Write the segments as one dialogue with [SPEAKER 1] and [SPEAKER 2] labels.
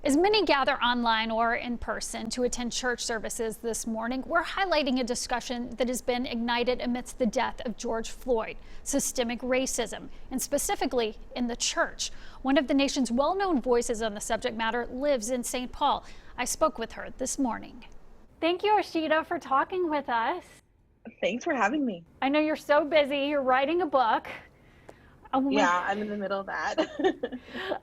[SPEAKER 1] As many gather online or in person to attend church services this morning, we're highlighting a discussion that has been ignited amidst the death of George Floyd, systemic racism, and specifically in the church. One of the nation's well-known voices on the subject matter lives in St. Paul. I spoke with her this morning. Thank you, Osheta, for talking with us.
[SPEAKER 2] Thanks for having me.
[SPEAKER 1] I know you're so busy. You're writing a book.
[SPEAKER 2] Yeah, I'm in the middle of that.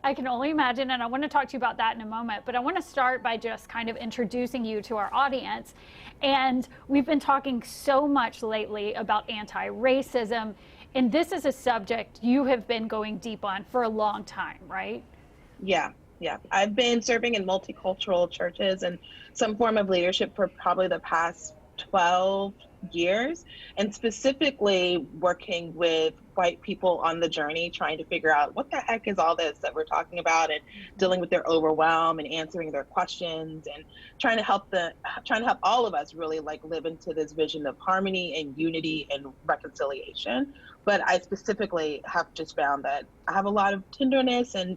[SPEAKER 1] I can only imagine, and I want to talk to you about that in a moment, but I want to start by just kind of introducing you to our audience. And we've been talking so much lately about anti-racism, and this is a subject you have been going deep on for a long time, right?
[SPEAKER 2] Yeah. I've been serving in multicultural churches and some form of leadership for probably the past 12 years, and specifically working with white people on the journey, trying to figure out what the heck is all this that we're talking about, and dealing with their overwhelm and answering their questions, and trying to help all of us really live into this vision of harmony and unity and reconciliation. But I specifically have just found that I have a lot of tenderness and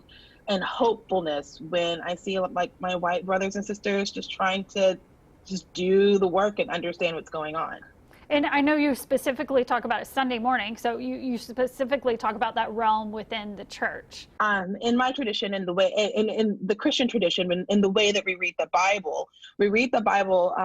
[SPEAKER 2] hopefulness when I see my white brothers and sisters just trying to just do the work and understand what's going on.
[SPEAKER 1] And I know you specifically talk about it Sunday morning, so you specifically talk about that realm within the church.
[SPEAKER 2] In my tradition, in the Christian tradition, in the way that we read the Bible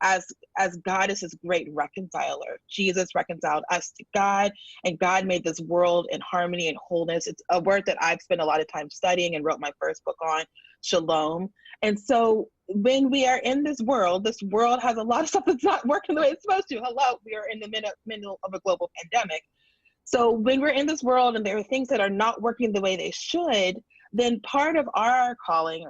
[SPEAKER 2] as God is this great reconciler. Jesus reconciled us to God, and God made this world in harmony and wholeness. It's a word that I've spent a lot of time studying and wrote my first book on, Shalom. And so when we are in this world has a lot of stuff that's not working the way it's supposed to. Hello, we are in the middle of a global pandemic. So when we're in this world and there are things that are not working the way they should, then part of our calling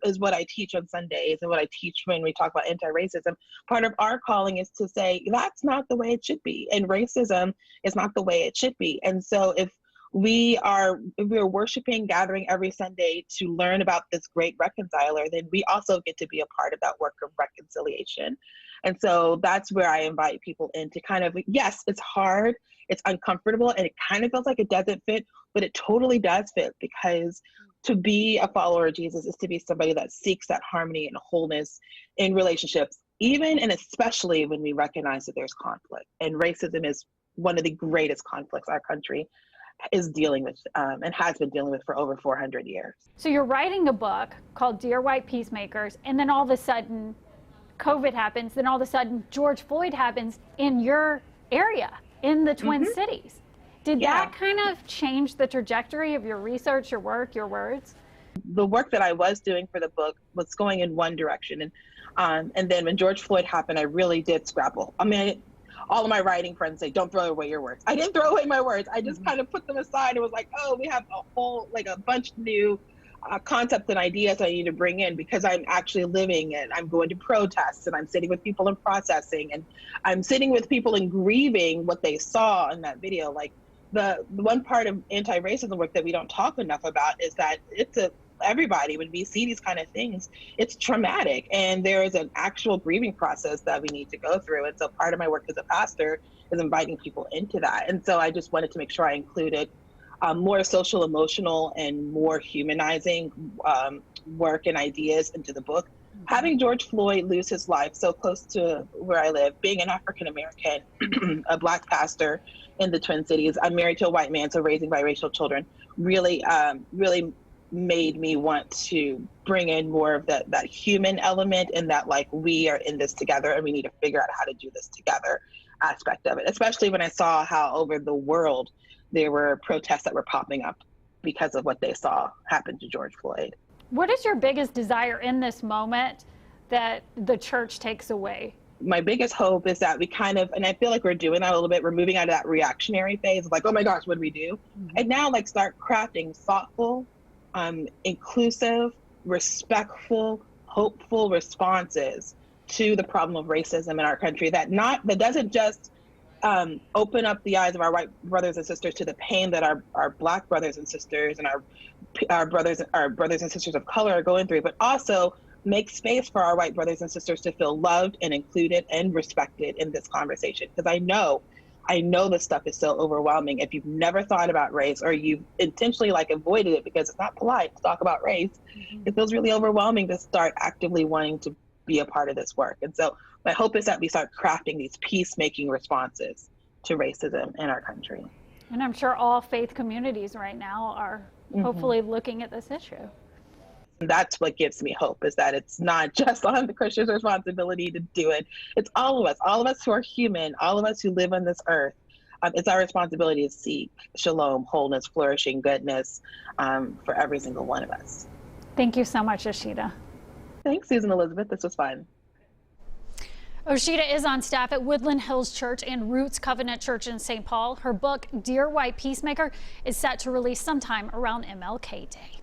[SPEAKER 2] is what I teach on Sundays and what I teach when we talk about anti-racism. Part of our calling is to say, that's not the way it should be. And racism is not the way it should be. And so if we're worshiping, gathering every Sunday to learn about this great reconciler, then we also get to be a part of that work of reconciliation. And so that's where I invite people in to kind of, yes, it's hard, it's uncomfortable, and it kind of feels like it doesn't fit, but it totally does fit, because to be a follower of Jesus is to be somebody that seeks that harmony and wholeness in relationships, even and especially when we recognize that there's conflict. And racism is one of the greatest conflicts our country is dealing with and has been dealing with for over 400 years.
[SPEAKER 1] So you're writing a book called Dear White Peacemakers, and then all of a sudden COVID happens, then all of a sudden George Floyd happens in your area, in the Twin Cities. Did that kind of change the trajectory of your research, your work, your words?
[SPEAKER 2] The work that I was doing for the book was going in one direction. And then when George Floyd happened, I really did scrabble. I mean, all of my writing friends say, don't throw away your words. I didn't throw away my words. I just kind of put them aside and was like, oh, we have a bunch of new concepts and ideas I need to bring in, because I'm actually living and I'm going to protests and I'm sitting with people and processing, and I'm sitting with people and grieving what they saw in that video. Like the one part of anti-racism work that we don't talk enough about is that everybody, when we see these kind of things, it's traumatic, and there is an actual grieving process that we need to go through. And so part of my work as a pastor is inviting people into that. And so I just wanted to make sure I included more social, emotional, and more humanizing work and ideas into the book. Having George Floyd lose his life so close to where I live, being an African American, a Black pastor in the Twin Cities, I'm married to a white man, so raising biracial children, really made me want to bring in more of that human element, and that we are in this together and we need to figure out how to do this together aspect of it, especially when I saw how over the world there were protests that were popping up because of what they saw happen to George Floyd.
[SPEAKER 1] What is your biggest desire in this moment that the church takes away?
[SPEAKER 2] My biggest hope is that we and I feel like we're doing that a little bit, we're moving out of that reactionary phase of oh my gosh, what do we do? And now start crafting thoughtful, inclusive, respectful, hopeful responses to the problem of racism in our country that doesn't just open up the eyes of our white brothers and sisters to the pain that our Black brothers and sisters and our brothers and sisters of color are going through, but also make space for our white brothers and sisters to feel loved and included and respected in this conversation. Because I know I know this stuff is so overwhelming. If you've never thought about race, or you've intentionally avoided it because it's not polite to talk about race, it feels really overwhelming to start actively wanting to be a part of this work. And so my hope is that we start crafting these peacemaking responses to racism in our country.
[SPEAKER 1] And I'm sure all faith communities right now are hopefully looking at this issue.
[SPEAKER 2] That's what gives me hope, is that it's not just on the Christian's responsibility to do it. It's all of us who are human, all of us who live on this earth. It's our responsibility to seek shalom, wholeness, flourishing, goodness for every single one of us.
[SPEAKER 1] Thank you so much, Osheta.
[SPEAKER 2] Thanks, Susan Elizabeth. This was fun.
[SPEAKER 1] Osheta is on staff at Woodland Hills Church and Roots Covenant Church in St. Paul. Her book, Dear White Peacemaker, is set to release sometime around MLK Day.